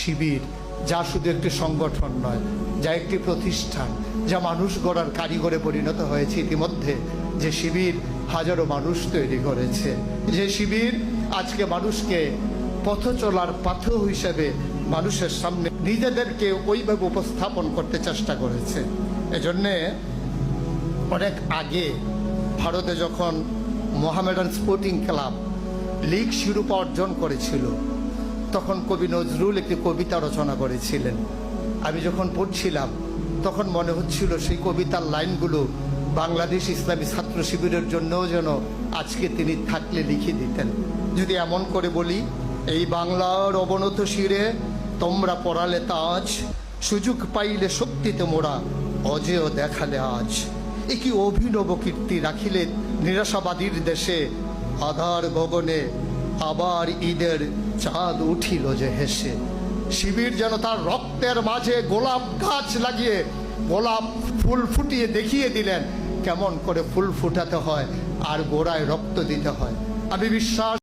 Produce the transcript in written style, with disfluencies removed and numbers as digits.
শিবির, যা শুধু একটি সংগঠন নয়, যা একটি প্রতিষ্ঠান, যা মানুষ গড়ার কারিগরে পরিণত হয়েছে ইতিমধ্যে, যে শিবির হাজারো মানুষ তৈরি করেছে, যে শিবির আজকে মানুষকে পথ চলার পাথর হিসেবে মানুষের সামনে নিজেদেরকে ওইভাবে উপস্থাপন করতে চেষ্টা করেছে। এজন্যে অনেক আগে ভারতে যখন মোহামেডান স্পোর্টিং ক্লাব লীগ শিরোপা অর্জন করেছিল, তখন কবি নজরুল একটি কবিতা রচনা করেছিলেন। আমি যখন পড়ছিলাম তখন মনে হচ্ছিল সেই কবিতার লাইনগুলো বাংলাদেশ ইসলামী ছাত্র শিবিরের জন্যও যেন আজকে তিনি থাকলে লিখে দিতেন। যদি এমন করে বলি, এই বাংলার অবনত শিরে তোমরা পড়ালে তাজ, সুযোগ পাইলে শক্তিতে মোরা অজেয় দেখালে আজ। এ কি অভিনব কীর্তি রাখিলে নিরাশাবাদীর দেশে, আধার গগনে আবার ঈদের চাঁদ উঠিল যে হেসে। শিবির যেন তার রক্তের মাঝে গোলাপ গাছ লাগিয়ে গোলাপ ফুল ফুটিয়ে দেখিয়ে দিলেন কেমন করে ফুল ফুটাতে হয় আর গোড়ায় রক্ত দিতে হয়। আমি বিশ্বাস